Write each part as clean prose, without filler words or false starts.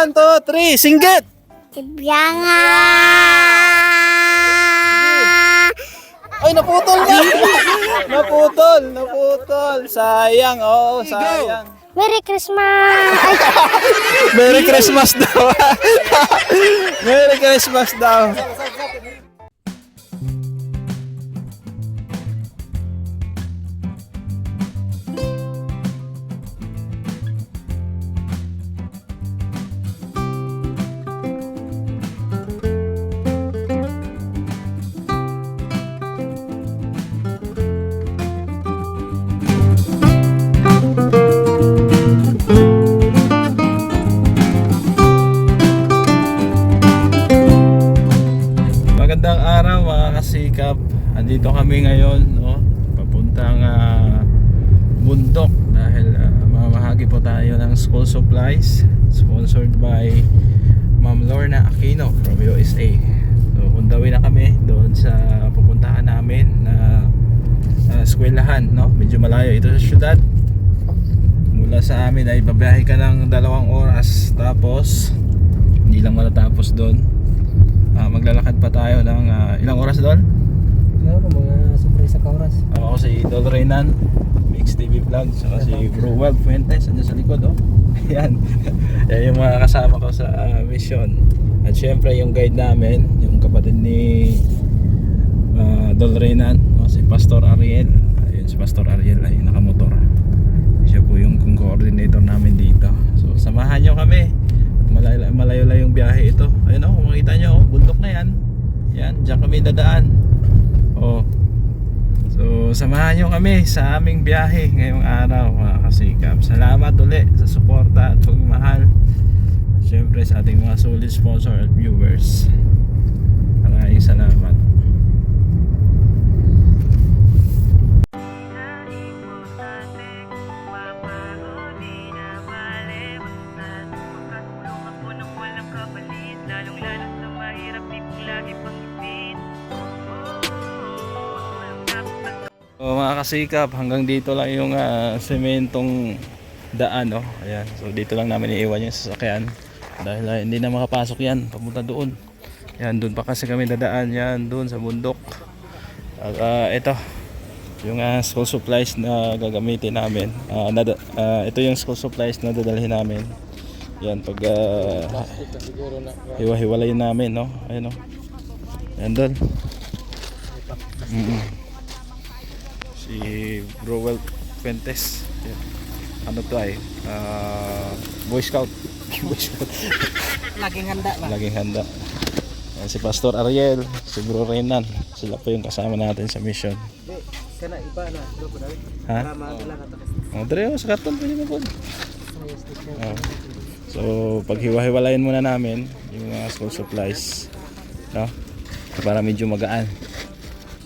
1, 2, 3, singgit! Tibiyanga! Ay, naputol na! Naputol! Sayang, sayang. Merry Christmas! Ay, Merry Christmas daw. Merry Christmas daw. Magandang araw mga kasikap. Andito kami ngayon, no? Papuntang bundok dahil mamahagi po tayo ng school supplies sponsored by Ma'am Lorna Aquino from USA. So on the way na kami doon sa pupuntahan namin na eskwelahan, no? Medyo malayo ito sa syudad. Mula sa amin ay babiyahe ka ng 2 oras, tapos hindi lang matatapos doon. Maglalakad pa tayo ng ilang oras doon? Siguro mga sobre sa oras. Ako si Idol Reynan, Mix TV Vlog, saka si Bro Web Fuentes, andyan sa likod, oh. Yan. Yan yung mga kasama ko sa mission. At syempre yung guide namin, yung kapatid ni Idol Reynan, no? Si Pastor Ariel. Ayun, si Pastor Ariel ay nakamotor. Siya po yung coordinator namin dito. So samahan nyo kami. Malayo-layong biyahe ito. Ayun, kung makita nyo, bundok na yan. Yan, dyan kami dadaan. So samahan nyo kami sa aming biyahe ngayong araw mga kasikap. Salamat ulit sa suporta at pagmamahal. Siyempre sa ating mga solid sponsor at viewers. Maraming salamat. So, mga kasikap, hanggang dito lang yung sementong daan, no? Ayan. So dito lang namin iiwan yung sasakyan dahil hindi na makapasok yan papunta doon. Yan, doon pa kasi kami dadaan, yan doon sa bundok. At ito yung school supplies na gagamitin namin. Ito yung school supplies na dadalhin namin. Yan, pag hiwa-hiwalayin namin, no? Ayun, no? Yan doon. Si Browell Fuentes. Yan. Ano to ay? Boy Scout. Boy Scout. Laging handa ba? Laging handa. Yan, si Pastor Ariel, si Bro Reynan. Sila po yung kasama natin sa mission. Kana iba na, grupo na. Ha? Para madala ka to. Dre, sa karton po yun po. So, paghiwa-hiwalayin muna namin yung mga school supplies, no? Para medyo magaan.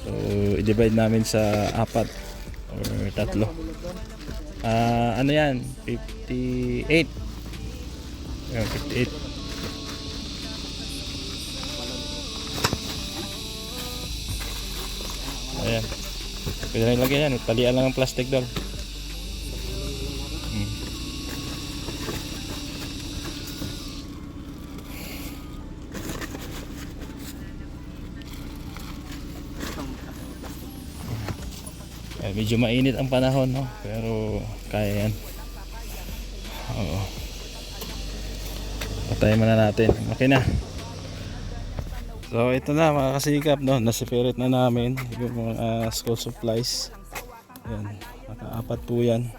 So, i-divide namin sa 4 or 3. Ano yan? 58. Yeah, 58. Ayan. Pwede na ilagay yan. Talian lang ang plastic doon. Medyo mainit ang panahon, no? Pero kaya yan. Oo. Patayin muna natin. Okay na. So ito na mga kasikap, no? Nasipirit na namin yung mga school supplies. Yan. Naka-4 po yan.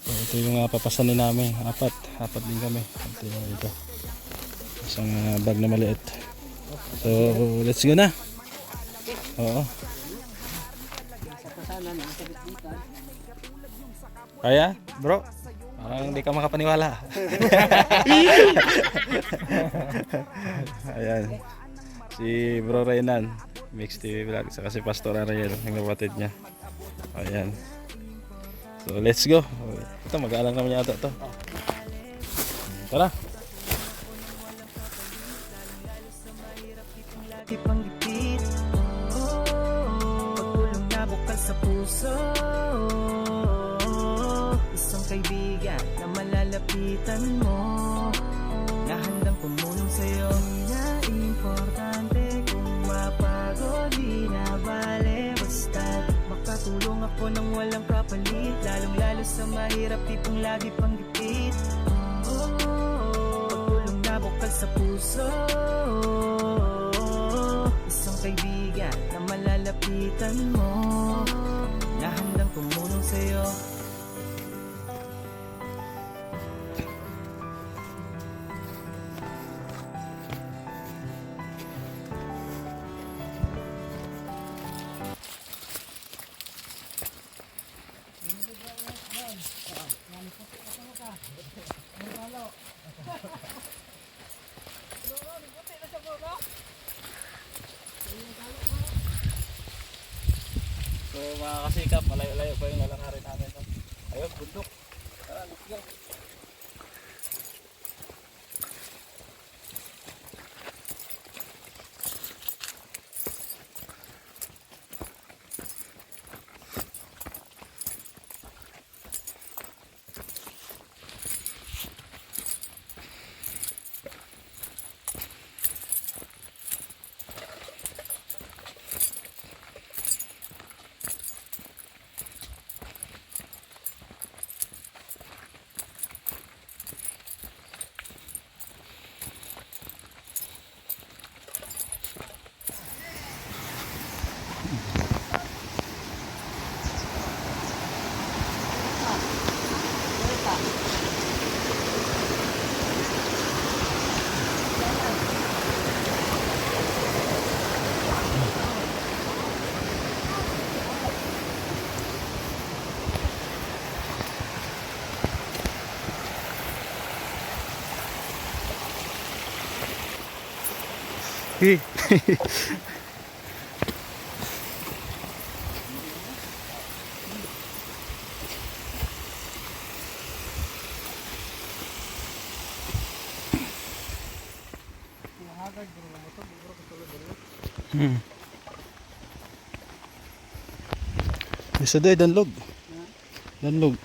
So ito yung papasanin namin. 4 din kami. Ito yung ito. Isang bag na maliit. So let's go na. Oo. Kaya, bro? Parang hindi ka makapaniwala. Ayan. Si Bro Reynan, Mix TV Vlog, saka si Pastor Ariel, ang kapatid niya. Ayan. So, let's go. Ito, mag-aalang naman yata ito. Tara. Pagpulong na bukal sa puso, isang kaibigan na malalapitan mo. tipong lagi pang gipit. Pagulong na bukal sa puso, isang kaibigan na malalapitan mo, na handang tumulong sa'yo. So mga kasikap, malayo-layo pa yung lalakarin namin. Ayun, bundok. Tara, let's go. Isa doy danlog. Danlog.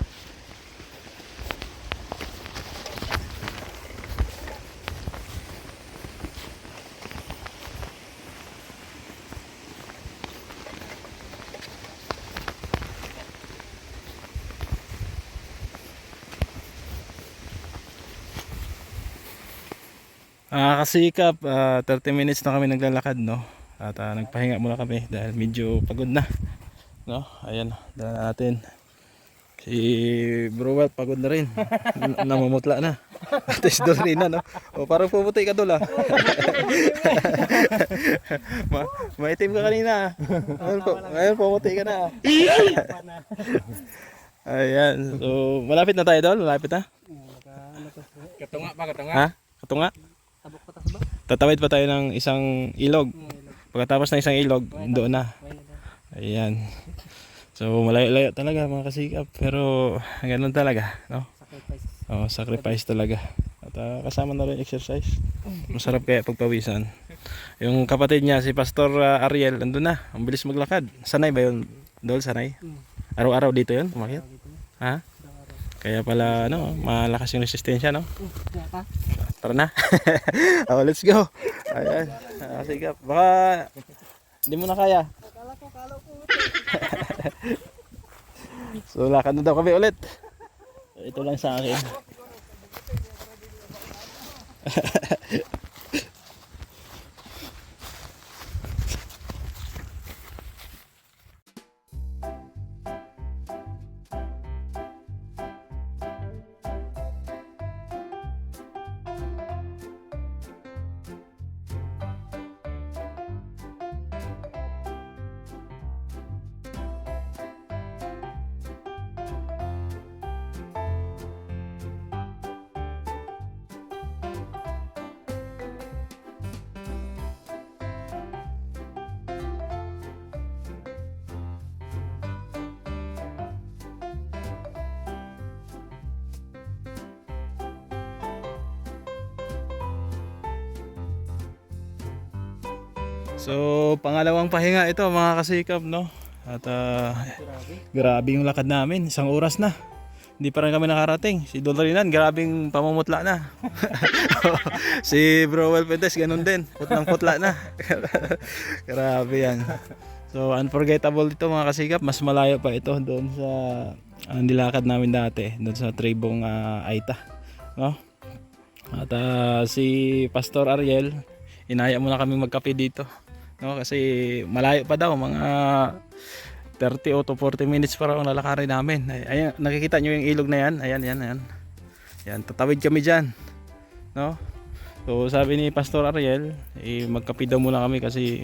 Kasikap, 30 minutes na kami naglalakad, no? At nagpahinga muna kami dahil medyo pagod na, no? Ayan, dala natin. Si Browell pagod na rin. Namumutla na. At si Dory na, no? O, parang pumuti ka doon, maitim ka kanina. Ngayon pumuti ka na. Ayan, so malapit na tayo doon, malapit na. Katunga pa, katunga. Ha? Katunga? Tabok pa tas ba? Tatawid pa tayo ng isang ilog. Pagkatapos ng isang ilog, doon na. Ayan. So malayo-layo talaga mga kasikap. Pero ganun talaga, no? Sacrifice. Oh, sacrifice talaga. At kasama na rin exercise. Masarap kaya pagpawisan. Yung kapatid niya, si Pastor Ariel, andun na. Ang bilis maglakad. Sanay ba yun? Dol, sanay? Araw-araw dito yun? Umakyat? Ha? Kaya pala, ano, malakas yung resistensya, no? Tara na. Oh, let's go. Ayan. Sikap. Baka hindi mo na kaya. So lakad na daw kami ulit. Ito lang sa akin. So pangalawang pahinga ito mga kasikap, no? At grabe yung lakad namin, 1 oras na. Hindi pa rin kami nakarating. Si Dolarinan, grabing pamumutla na. Si Browell Pentes, ganun din. Putlang putla na. Grabe yan. So unforgettable ito mga kasikap, mas malayo pa ito doon sa nilakad namin dati, doon sa tribong Aita, no? At si Pastor Ariel, inaya muna kami magkape dito, no? Kasi malayo pa daw, mga 30 o to 40 minutes para ang lalakarin namin. Ayan, nakikita nyo yung ilog na yan, ayan. Yan, tatawid kami dyan, no? So sabi ni Pastor Ariel, magkape daw muna kami kasi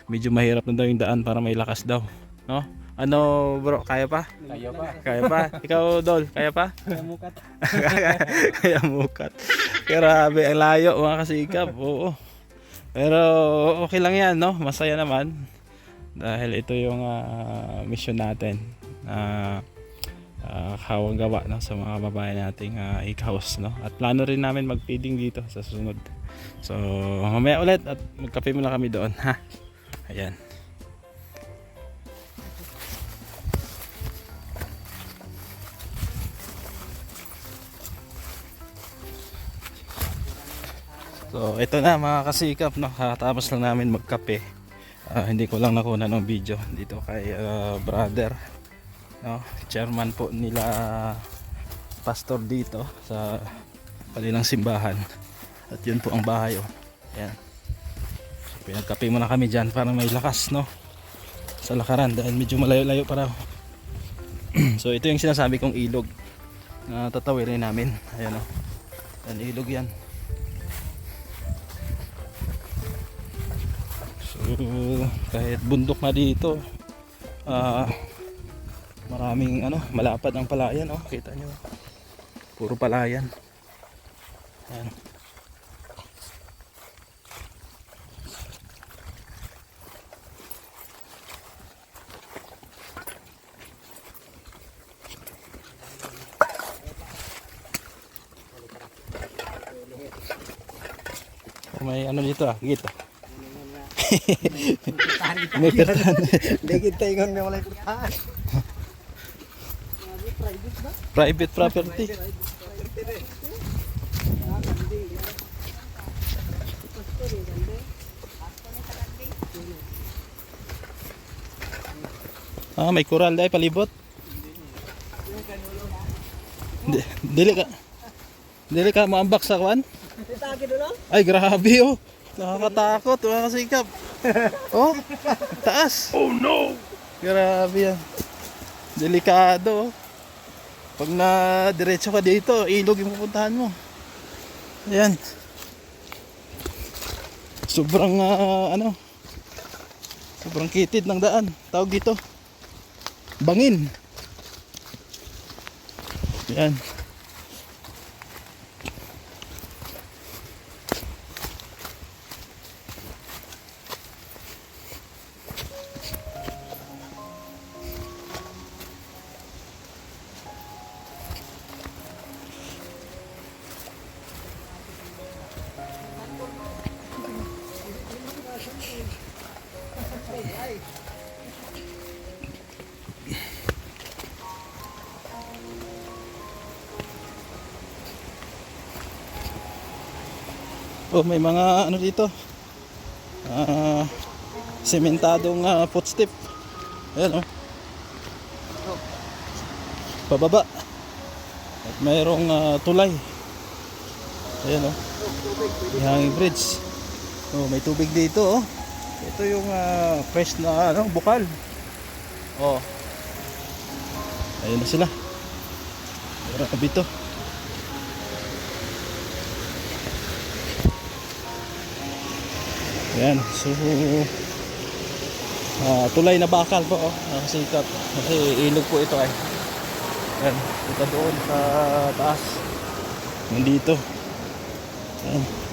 medyo mahirap na daw yung daan para may lakas daw, no? Ano bro, kaya pa? Kaya pa. Kaya pa? Ikaw Dol, kaya pa? Kaya mukat. Kaya mukat. Grabe, ang layo mga kasikap, oo. Pero okay lang yan, no? Masaya naman. Dahil ito yung mission natin. Hawang gawa, no, sa mga babae nating house, no? At plano rin namin mag-feeding dito sa susunod. So mamaya ulit at magkape muna kami doon, ha. Ayan. So ito na mga kasikap, no, katapos lang namin magkape. Hindi ko lang nakuna ng video dito kay brother, no, chairman po nila, pastor dito sa kanilang simbahan. At yun po ang bahay, oh. Ayan. So, pinagkape muna kami dyan para may lakas, no, sa lakaran dahil medyo malayo-layo para. So ito yung sinasabi kong ilog na tatawirin namin. Ayan, oh. Ayan, ilog yan. So kahit bundok na dito, maraming malapad ang palayan, oh. Kita nyo, puro palayan. Ayan. May dito, gito. May pertan. Dikit tayo nga wala kurtahan. Private property. May coral dahil palibot. Dili ka maambak sa kwan? Ay grabe, oh. Nakakatakot mga kasikap. Oh, taas. Oh no. Grabe yan. Delikado, oh. Pag na diretso ka dito, ilog yung pupuntahan mo. Ayan. Sobrang sobrang kitid ng daan. Tawag dito, bangin. Ayan. Oh, may mga dito, sementadong footstep. Ayan, oh, pababa. At mayroong tulay. Ayan, oh, may hanging bridge. Oh, may tubig dito, oh. Ito yung fresh na bukal. Oh, ayun na sila. Grabe ito. Ayan, so tulay na bakal po, oh, nakasikap kasi ilog po ito ay. Ayan, ito doon sa taas, nandito. Ayan.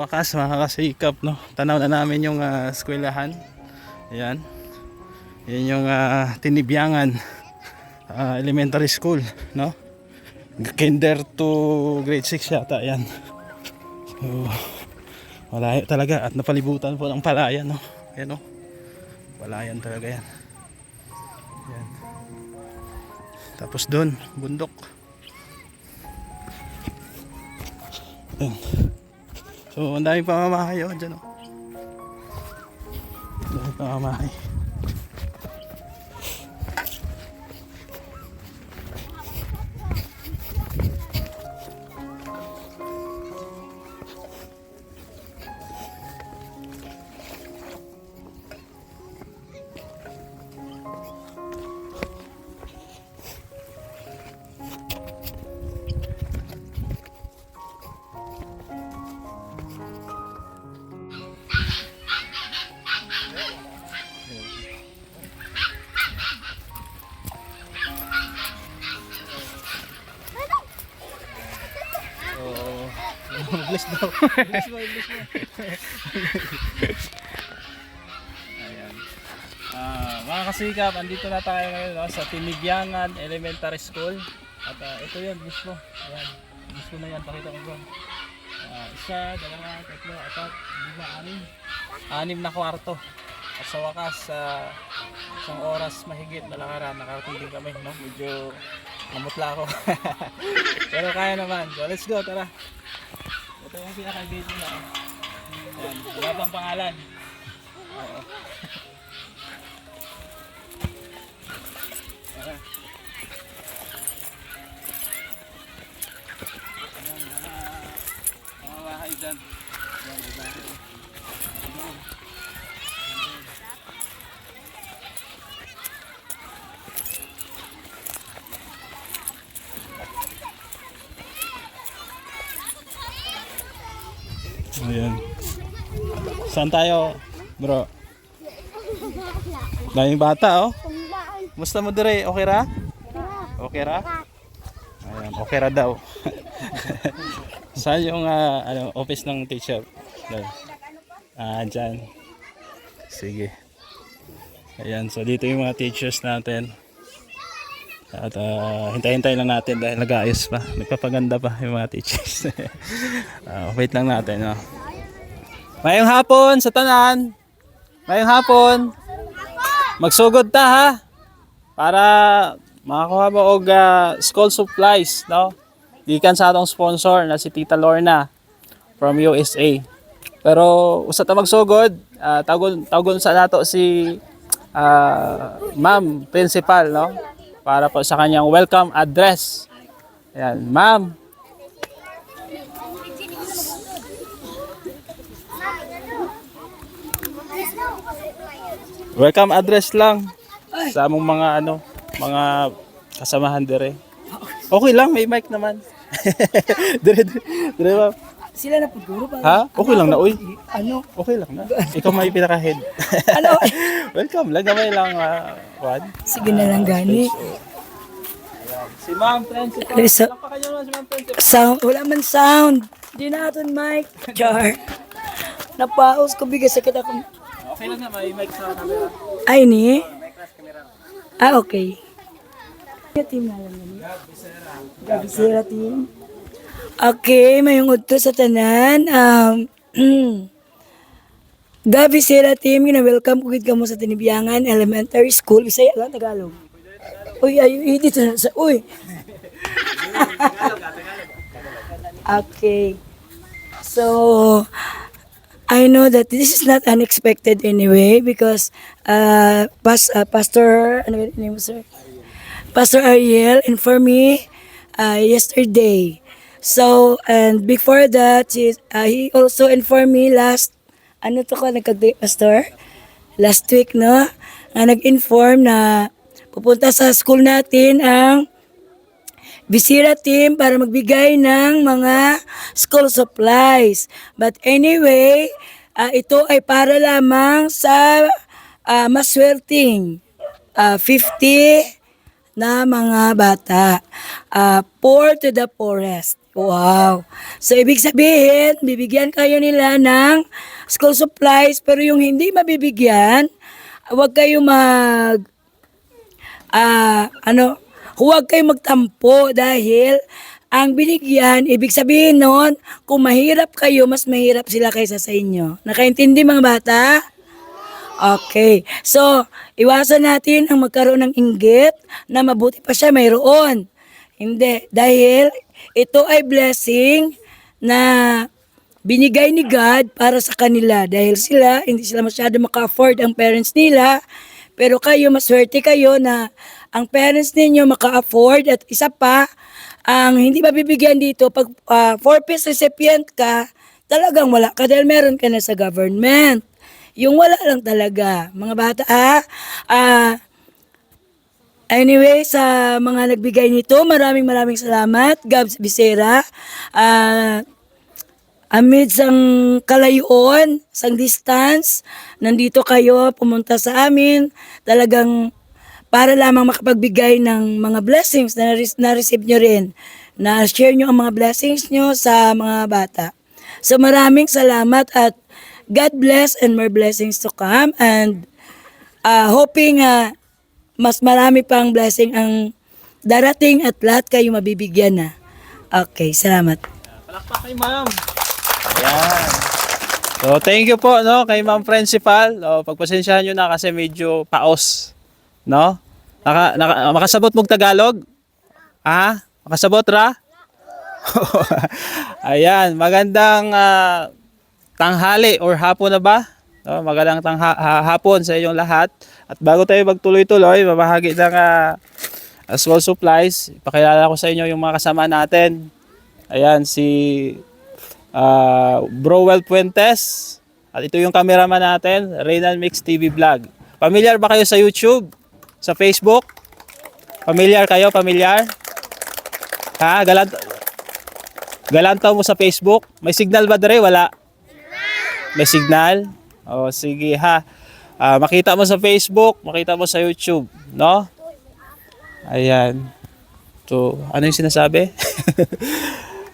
wakas mga kasikap, no? Tanaw na namin yung eskwelahan. Ayan. Yan yung Tinibyangan Elementary School, no? Kinder to grade 6 yata yan. So, malayo talaga at napalibutan po ng palayan, no? Ayan, no? Palayan talaga yan. Ayan. Tapos doon, bundok. Ayan. So, ang daming pamamahay, oh, dyan, oh. Ang daming pamamahay. English daw. English mo. Ayan. Mga kasikap, andito na tayo ngayon, no, sa Tinibyangan Elementary School. At ito yun, mismo. Ayan. Mismo na yan, pakita ko doon. Isa, dalawa, tatlo, apat, lima, anim na kwarto. At sa wakas, isang oras mahigit na lakaran, nakarating din kami, no? Medyo namutla ako. Pero kaya naman. So let's go, tara. Ito yung pinaka-gate nila. Ayan, wala pang pangalan. Oo. Tara. Ayan, mga bahay dyan. Ayan, may bahay. Ayan. Saan tayo, bro? Daming bata, oh. Musta mo dire? Okay ra? Okay ra? Ayan, okay ra daw. Saan yung office ng teacher? Dyan. Sige. Ayan, so dito yung mga teachers natin. At hintay-hintay lang natin dahil nag-aayos pa. Nagpapaganda pa yung mga teachers. Wait lang natin, no? Mayong hapon sa tanan. Mayong hapon. Magsugod ta, ha? Para makakuha mo og school supplies, no? Gikan sa atong sponsor na si Tita Lorna from USA. Pero usa ta magsugod, tawgon sa nato si Ma'am Principal, no? Para po sa kanyang welcome address. Ayan, ma'am. Welcome address lang sa among mga mga kasamahan dire. Okay lang, may mic naman. dire ba? Sila na paguro ba? Ha? Okay lang na, uy. Ano? Okay lang na. Ikaw may pinaka-head. Ano? Welcome lang, gamay lang, Juan. Sige na lang gani. Si Ma'am Principal. Lisa. Lang pa kayo naman si Ma'am Principal. Sound, wala man sound. Di na aton mic. Char. Napaos ko bigas sakit ako. Okay lang na, may mic sa camera. Ay ni? Okay. Team na lang gani. Gabisera team. Okay, mayong udto sa tanan. Gabisera team, gina-welcome ko gid kamo sa Tinibyangan Elementary School. Bisaya lang Tagalog. Uy, ayo edit sa uy. Okay. So, I know that this is not unexpected anyway because Pastor ano name mo, sir? Pastor Ariel informed me yesterday. So, and before that, he also informed me last Pastor? Last week, no? Nag-inform na pupunta sa school natin ang Bisira team para magbigay ng mga school supplies. But anyway, ito ay para lamang sa maswerting 50 na mga bata. Poor to the poorest. Wow. So, ibig sabihin, bibigyan kayo nila ng school supplies, pero yung hindi mabibigyan, huwag kayo huwag kayo magtampo dahil ang binigyan, ibig sabihin nun, kung mahirap kayo, mas mahirap sila kaysa sa inyo. Nakaintindi mga bata? Okay. So, iwasan natin ang magkaroon ng inggit na mabuti pa siya mayroon. Hindi. Dahil ito ay blessing na binigay ni God para sa kanila. Dahil sila, hindi sila masyado maka-afford ang parents nila. Pero kayo, maswerte kayo na ang parents ninyo maka-afford. At isa pa, ang hindi mabibigyan dito, pag 4-piece recipient ka, talagang wala ka dahil meron ka na sa government. Yung wala lang talaga. Mga bata, anyway, sa mga nagbigay nito, maraming salamat, Gabs Bisera. Amid sang kalayuan, sang distance, nandito kayo, pumunta sa amin, talagang para lamang makapagbigay ng mga blessings na na-receive nyo rin, na share nyo ang mga blessings nyo sa mga bata. So maraming salamat at God bless and more blessings to come, and hoping mas marami pang blessing ang darating at lahat kayo mabibigyan na. Okay, salamat. Palakpak kay ma'am. Ayan. So, thank you po, no, kay ma'am principal. Pagpasensyahan nyo na kasi medyo paos. No? Makasabot mong Tagalog? Makasabot ra? Ayan, magandang tanghali or hapon na ba? No, magandang hapon sa inyong lahat. At bago tayo magtuloy-tuloy, mamahagi ng school supplies. Ipakilala ko sa inyo yung mga kasama natin. Ayan, si Browell Puentes. At ito yung cameraman natin, Reynan Mix TV Vlog. Familiar ba kayo sa YouTube? Sa Facebook? Familiar kayo? Familiar? Galantaw mo sa Facebook? May signal ba dere? Wala? May signal? O sige ha. Makita mo sa Facebook, makita mo sa YouTube, no? Ayan. So, ano yung sinasabi?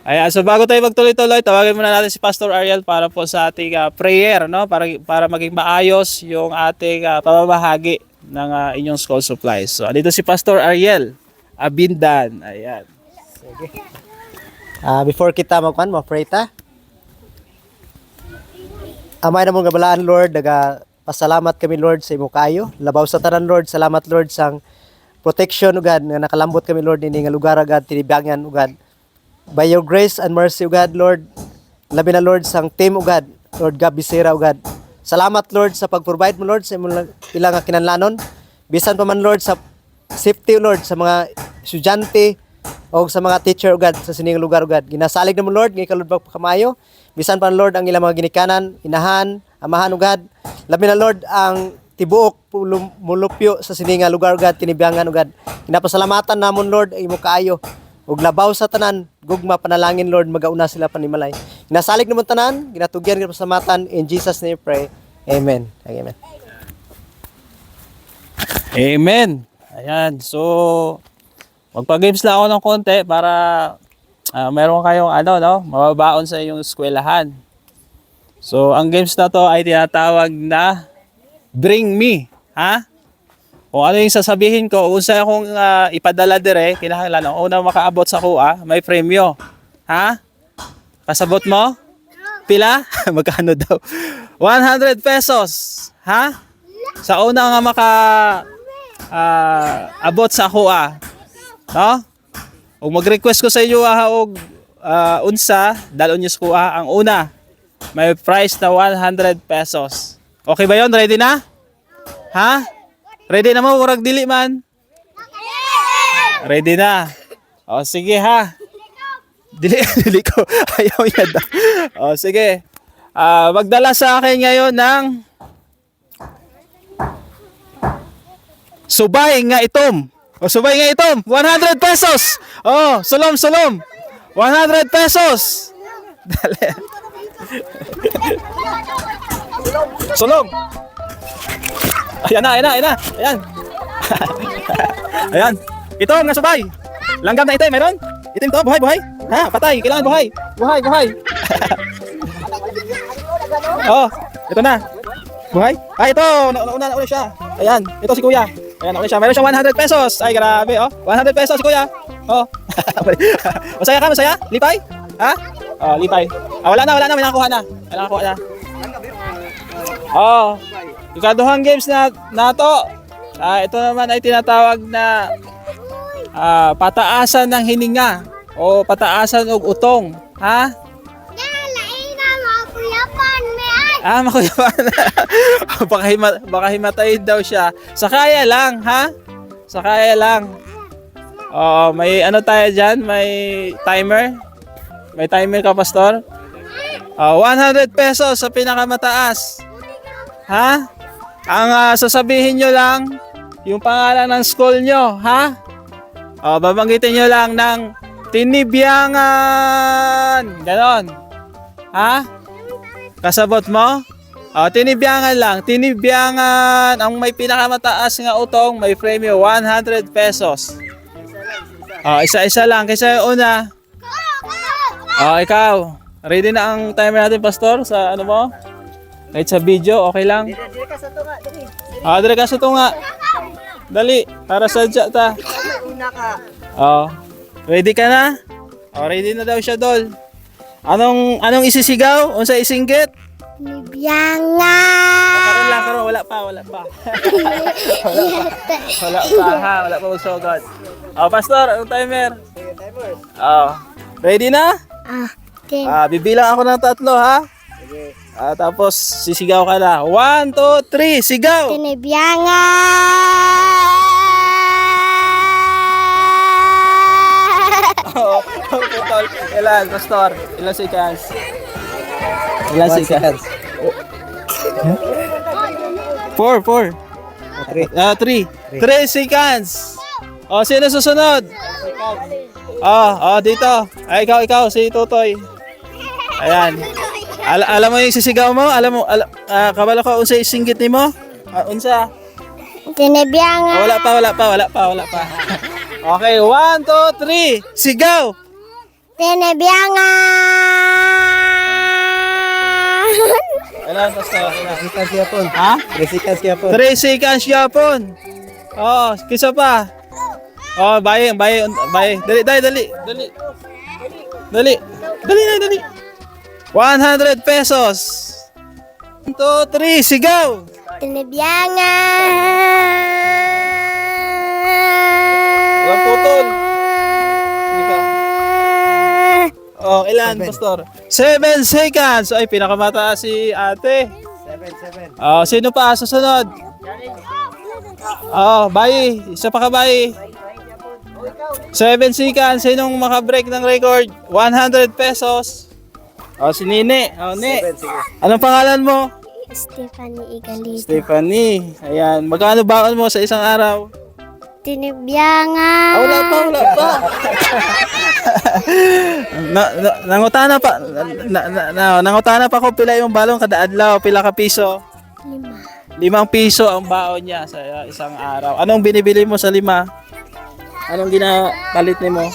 Ayan, so bago tayo magtuloy-tuloy, tawagin muna natin si Pastor Ariel para po sa ating prayer, no? Para maging maayos yung ating pamamahagi ng inyong school supplies. So, dito si Pastor Ariel Abindan. Ayan. Sige. Before kita ma-pray ta. Amay na mong gabalaan, Lord, pasalamat kami, Lord, sa imo kayo. Labaw sa tanan, Lord, salamat, Lord, sang protection, ugad, nga nakalambot kami, Lord, ini nga lugar, agad, tinibangan, ugad. By your grace and mercy, ugad, Lord, labi na, Lord, sang team, ugad, Lord, Gab Bisera, ugad. Salamat, Lord, sa pag-provide mo, Lord, sa imong ilang kinanlanon. Bisan pa man, Lord, sa safety, Lord, sa mga estudyante, o sa mga teacher, ugad, sa sining lugar, ugad. Ginasalig na mo, Lord, ngay kalod ba kamayo. Bisan pa, Lord, ang ilang mga ginikanan, inahan, amahan, ugad. Labi na, Lord, ang tibuok, mulupyo sa sininga lugar, ugad, tinibiyangan, ugad. Ginapasalamatan namon, Lord, imo kaayo. Ug labaw sa tanan, gugma panalangin, Lord, magauna sila panimalay. Ginasalig namon tanan, ginatugyan, ginapasalamatan. In Jesus' name, pray. Amen. Amen. Amen. Ayan. So, magpa-games lang ako ng konti para meron kayong mababaon sa inyong eskwelahan. So, ang games na to ay tinatawag na Bring Me. Kung ano yung sasabihin ko, unsa akong ipadala dire, kinahanglan ang una makaabot sa kuha, may premyo. Pasabot mo? Pila? Magkano daw? 100 pesos. Sa una nga abot sa kuha. No? Kung mag-request ko sa inyo og unsa, dalon niyo sa kuha. Ang una, may price na 100 pesos. Okay ba yon? Ready na? Ready na mo? Murag dili man? Ready na? O sige ha. Dili ko. Ayaw niya daw. O sige. Magdala sa akin ngayon ng subay nga itom. O subay nga itom. 100 pesos. O, sulom. 100 pesos. Dali. Sulong. Ayan na. Ayan. Ayan. Itom nga subay. Langgam na itim, meron? Itim to, buhay. Ha? Patay. Kailangan buhay. Buhay, buhay. Oh, ito na. Buhay? Ay, ito. Nauna siya. Ayan. Ito si kuya. Ayan, nauna siya. Meron siyang 100 pesos. Ay, grabe, oh. 100 pesos si kuya. Oh. Masaya ka? Masaya? Lipay? Ha? Oh, lipay. Ah, wala na. May nakakuha na. Oh. Ikaduhang games na to. Ito naman ay tinatawag na pataasan ng hininga o pataasan og utong. Ha? Makuyapan. baka himatayin daw siya. Sakaya lang, ha? Sakaya lang. May ano tayo dyan? May timer? May timer ka, Pastor? 100 pesos sa pinakamataas. Ha? Ang sasabihin nyo lang, yung pangalan ng school nyo, ha? Babanggitin nyo lang ng Tinibyangan. Ganon. Ha? Kasabot mo? Tinibyangan lang. Tinibyangan. Ang may pinakamataas nga utong, may premyo 100 pesos. Isa-isa lang. Kaysa yung una. Ikaw. Ready na ang timer natin, Pastor? Sa ano mo? Kahit sa video, okay lang? Dire ka sa tunga. Dali. Para sa ta. Ready ka na? Ready na daw siya, Dol. Anong isisigaw? Unsa isinggit? Tinibyangan. Karon. Wala pa. Wala pa, ha? Wala pa magsugod. Pastor, anong timer? Ready na? Bibilang ako ng 3, ha? Tapos sisigaw ka na. 1, 2, 3, sigaw! Putol. Ilan, Pastor? Ilan seconds? 1 seconds. 4. 3 seconds. Sino susunod? Dito. Ikaw, si Tutoy. Ayan. Alam mo yung sisigaw mo? Kabalo ka unsa isinggit nimo? Unsa? Tinibyangan. Wala pa. Okay, 1, 2, 3. Sigaw! Tinibyangan. Ilan, Pastor? 3 seconds yapon. Ha? 3 seconds yapon. 3 seconds yapon. Kisa pa. Bayi. Dali. 100 pesos. 1, 2, 3, sigaw! Tinibyangan. Walang putol. Ilan, Pastor? 7 seconds. Ay, pinakamataas si ate. 7. Sino pa? Susunod. Bayi. Isa pa ka, bayi. 7 seconds. Sinong makabreak ng record? 100 pesos. Si Nini. Ni. Anong pangalan mo? Stephanie Igalito. Stephanie. Ayan. Magkano baon mo sa isang araw? Tinibyangan. Wala pa. Nangutana pa. Nangutana pa ko pila yung balong kada adlaw, pila ka piso? 5 piso ang baon niya sa isang araw. Anong binibili mo sa 5? Anong ginapalit nimo?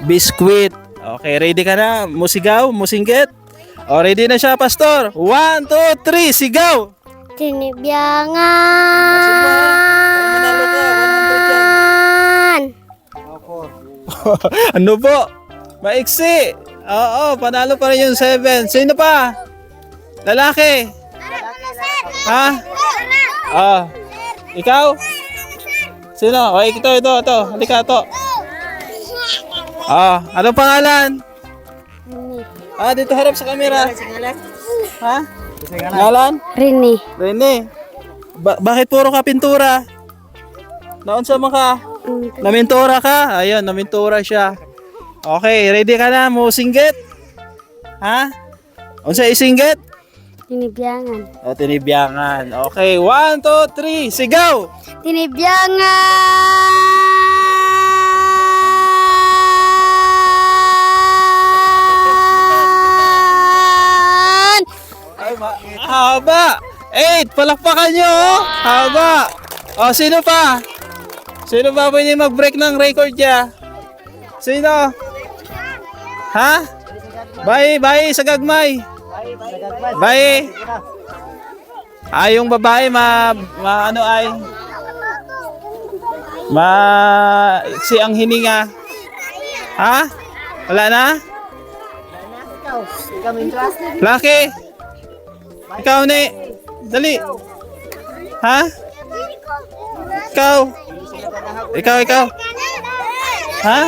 Biskwit. Okay, ready ka na? Musigaw? Musinggit? Ready na siya, Pastor? 1, 2, 3, sigaw! Tinibyangan. Ano po? Maiksi. Panalo pa rin yung 7. Sino pa? Lalaki. Ha? Ikaw? Sino? Ito. Halika, ito. Anong pangalan? Dito harap sa camera. Ha? Ngalan? Rene. Bakit puro ka pintura? Naunsa mo ka? Namintura ka? Ayun, namintura siya. Okay, ready ka na? Musinggit? Ha? Unsa isinggit? Tinibyangan. Tinibyangan. Okay, 1, 2, 3, sigaw! Tinibyangan. Ay, haba! 8, palakpakan nyo! Haba! Sino pa? Sino pa pwede mag-break ng record niya? Sino? Ha? Bye sa gagmay. Bye. Yung babae ano ay si ang hininga. Ha? Wala na? Laki. Ikaw ni. Dali. Ha? Ikaw. Ha?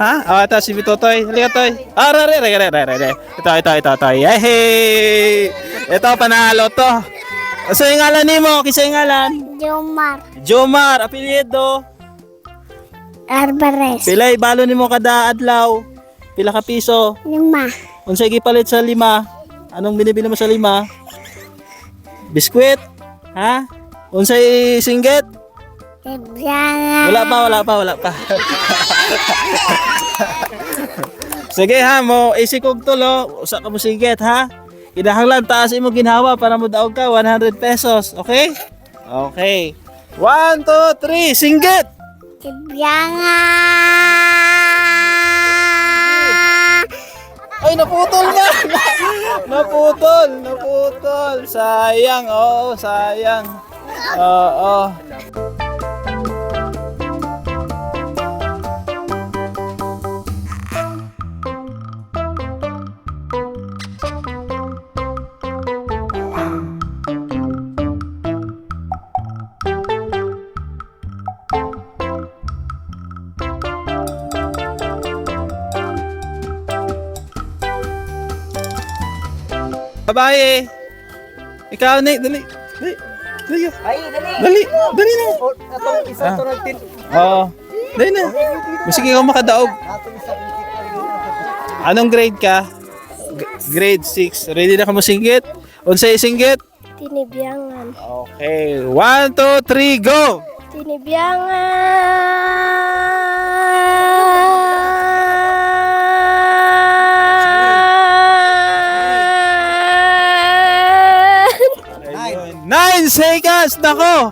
Ha? Ito si Bitotoy. Halika, Toy. Re. Ito. Yehey! Ito, panalo to. Sa yung ngalan ni mo? Kisa yung ngalan? Jomar. Apelyido? Alvarez. Pilay, balo ni mo kada adlaw. Pila ka piso? 5. Unsay gipalit sa 5? Anong binibili mo sa 5? Biskwit? Ha? Unsay singgit? Tinibiyangan. Wala pa. Sige ha, mo isikog tulo, usa ka mo singgit ha. Kinahanglan taas imo ginhawa para mo daog ka 100 pesos, okay? Okay. 1, 2, 3, singgit. Tinibiyangan. Ay, naputol na! Naputol! Sayang, sayang. Oo. Babae. Ikaw ni, dali. Dali na. Atong isa to nagtin. Oo. Dali na. Sige ka makadaog. Anong grade ka? Grade 6. Ready na ka mo singgit? Unsay singgit? Tinibiyangan. Okay. 1, 2, 3, go! Tinibiyangan. 9 seconds! Nako!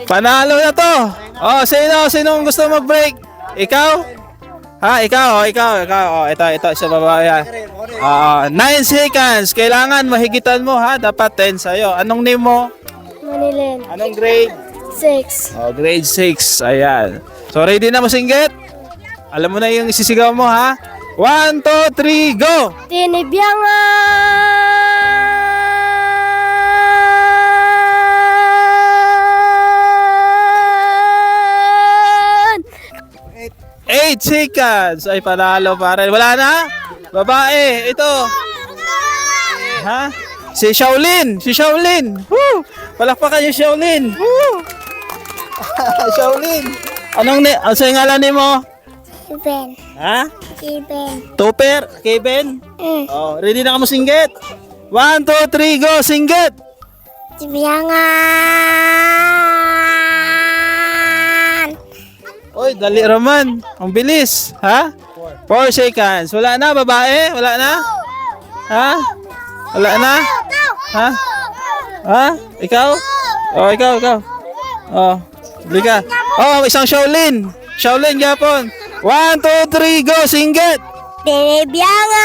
Panalo na to! Oh, sino gusto mag-break? Ikaw? Ha, ikaw. Oh, ito sa babae. 9 seconds. Kailangan mahigitan mo ha. Dapat 10 sa'yo. Anong name mo? Manilin. Anong grade? 6. Oh, grade 6. Ayan. So, ready na mo singgit? Alam mo na yung isisigaw mo ha? 1, 2, 3, go! Tinibiyangan. 8 seconds. Ay, panalo pare. Wala na? Babae. Ito. Ha? Si Shaolin. Woo! Palakpakan yung Shaolin. Woo! Shaolin. Ano sa'yo ngalan ni mo? Kevin. Ha? Kevin. Tupper? Kevin? Oh, ready na ka mo singgit? 1, 2, 3, go! Singgit! Tinibiyangan. Oy, dali raman. Ang bilis. Ha? 4 seconds. Wala na, babae? Wala na? Ha? Wala na? Ha? Ha? Ikaw? Oh, ikaw. Oh, bili ka. Oh, isang Shaolin. Shaolin, Japon. 1, 2, 3, go! Singgit! Tinibiyangan.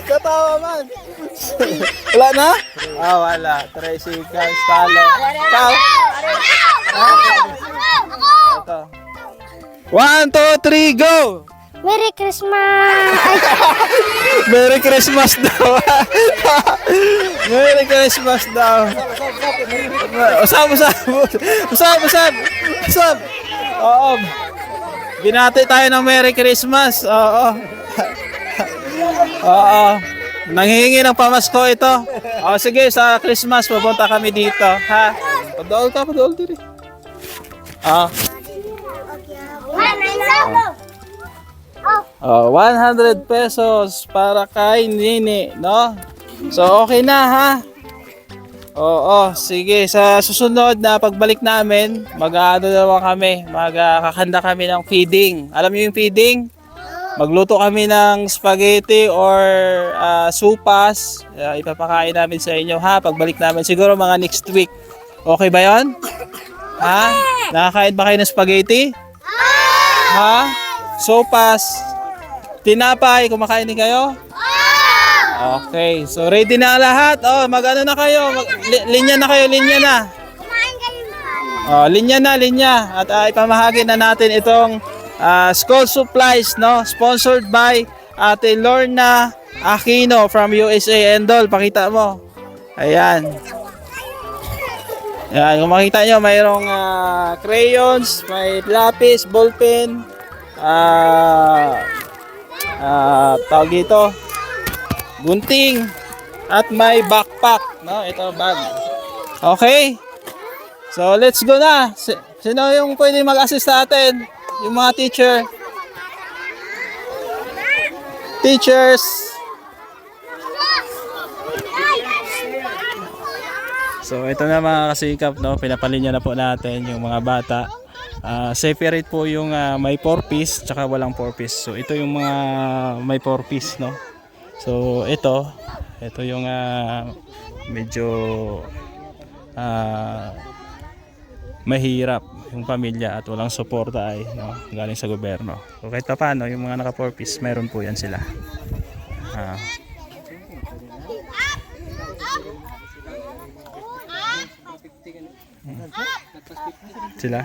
Katawa man. Wala na? Oh, wala. 3 seconds. Talo. Ikaw? Ito. 1, 2, 3, go! Merry Christmas. Merry Christmas daw. Merry Christmas daw. Usap. Oo. Binati tayo ng Merry Christmas. Oo. Oo. Nanghihingi ng pamasko ito. O sige, sa Christmas pupunta kami dito. Ha? Padool diri. Ah. 100 pesos para kay Nini, no? So, okay na, ha? Oo, sige. Sa susunod na pagbalik namin, mag-ano naman kami, magkakanda kami ng feeding. Alam niyo yung feeding? Magluto kami ng spaghetti or supas. Ipapakain namin sa inyo, ha? Pagbalik namin, siguro mga next week. Okay ba yon? Ha? Nakakain ba kayo ng spaghetti? Ha? Sopas? Tinapay? Kumakain din kayo? Okay, so ready na lahat? Oh, mag-ano na kayo? Linya na kayo, linya na. Kumain kayo na. Oh, linya. At ipamahagi na natin itong school supplies, no? Sponsored by Ate Lorna Aquino from USA. Endol, pakita mo. Ayan. Ayan, kung makita nyo, mayroong crayons, may lapis, ballpen, tawag dito, gunting, at may backpack, no? Ito bag. Okay? So, let's go na. Sino yung pwede mag-assist sa atin? Yung mga teacher. Teachers. So, ito na mga kasikap, no? Pinapalinya na po natin yung mga bata. Separate po yung may 4-piece tsaka walang 4-piece. So, ito yung mga may 4-piece, no? So, ito yung medyo mahirap yung pamilya at walang suporta ay, no, galing sa gobyerno. So kahit pa paano, yung mga naka 4-piece, meron po yan sila. Sila?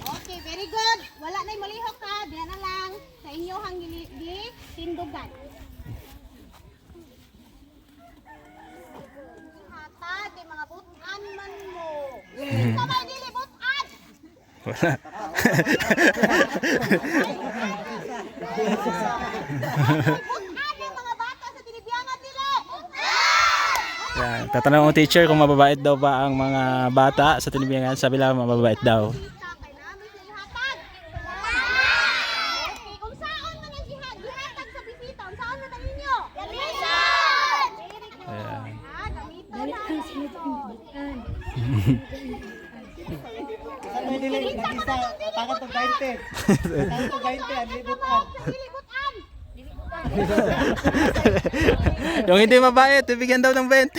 Okay, very good. Wala na malihok ha. Diyan na lang. Sa inyo hang tindugan. Hata, di mga butan man mo. Sabay dili butan. Wala. Butan yung mga bata sa tinibiyangan nila. Yan. Tatanong ang teacher kung mababait daw ba ang mga bata sa tinibiyangan. Sabi lang mababait daw. Kay namin sa ihatag. Okay, kung saan man ang gihatag sa bisita, kung saan man ninyo? Gamitan! Ayan. Gamitan na. Tangan to 20. Tangan to 20, ang libutan. Dilibutan! Yung hindi mabait, bibigyan daw ng 20.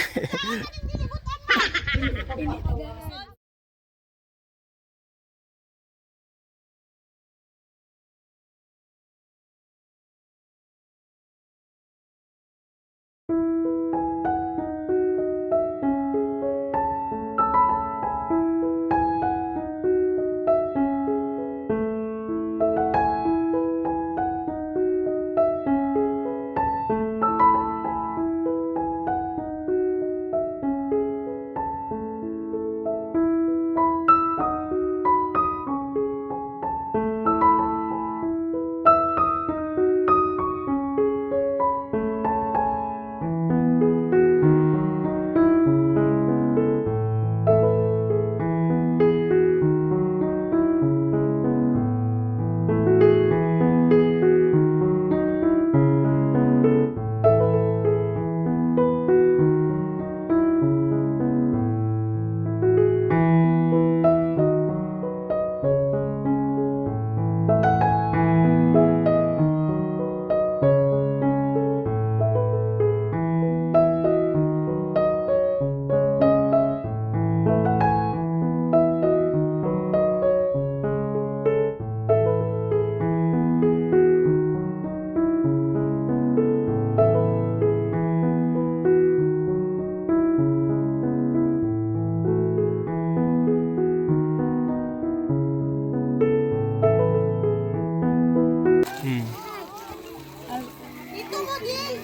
Dito mo, Gil!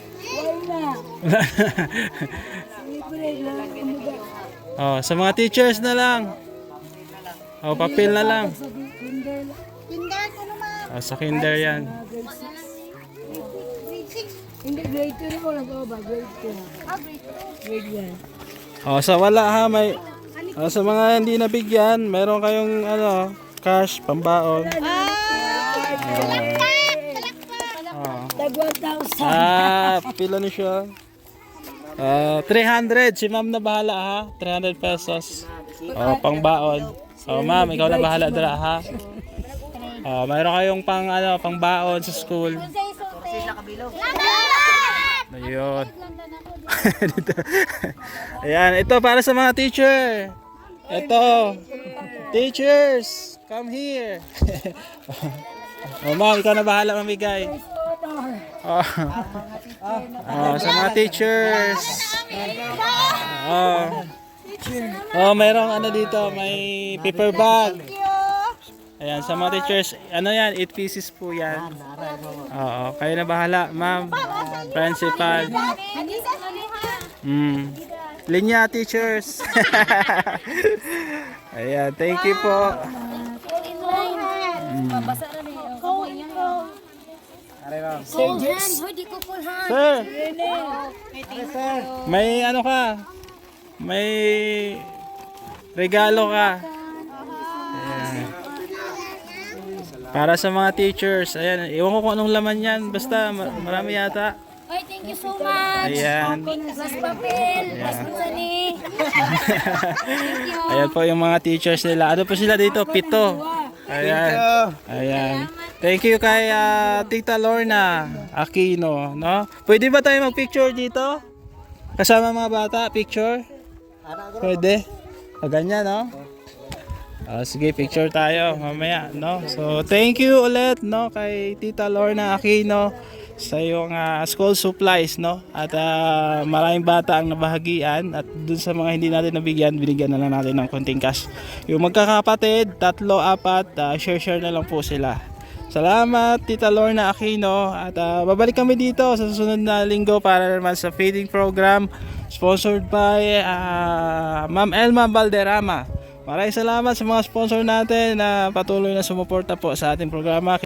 Oh, sa mga teachers na lang. Oh, papel na lang. Kinder ko naman. Oh, sa kinder yan. Grade 6. Hindi, grade 2 na ko nag-oba, grade 2. Grade 1. Oh, sa wala ha, may sa mga hindi nabigyan, meron kayong cash pambaon. Tag 1,000. Pila ni siya? 300, si ma'am na bahala ha. 300 pesos. Oh, pangbaon. Oh, ma'am, ikaw na bahala dala ha. Oh, mayroon kayong pangbaon sa school. Ayun. Ayan, ito para sa mga teacher. Ito. Teachers, come here. Oh, ma'am, ikaw na bahala mamigay. Oh. Sa mga teachers. Mayroong ano dito, may paper bag. Ayan, sa mga teachers, ano yan, 8 pieces po yan. Oo, kayo na bahala, ma'am. Principal. Linya teachers. Ayan, thank you po. Sir, may ano ka? May regalo ka. Ayan. Para sa mga teachers. Ayan, iwan ko kung anong laman yan. Basta marami yata. Ay, thank you so much. Ayan. Plus papel, plus sani. Ayan po yung mga teachers nila. Ano po sila dito? 7. Ayan. Ayan. Thank you kay Tita Lorna Aquino, no? Pwede ba tayo mag-picture dito? Kasama mga bata, picture? Pwede. Ganyan, no? Sige, picture tayo mamaya, no? So, thank you ulit, no, kay Tita Lorna Aquino sa iyong school supplies, no? At maraming bata ang nabahagian at dun sa mga hindi natin nabigyan, binigyan na lang natin ng konting cash. Yung magkakapatid, 3, 4, share na lang po sila. Salamat Tita Lorna Aquino at babalik kami dito sa susunod na linggo para naman sa feeding program sponsored by Ma'am Elma Valderrama. Maraming salamat sa mga sponsor natin na patuloy na sumuporta po sa ating programa.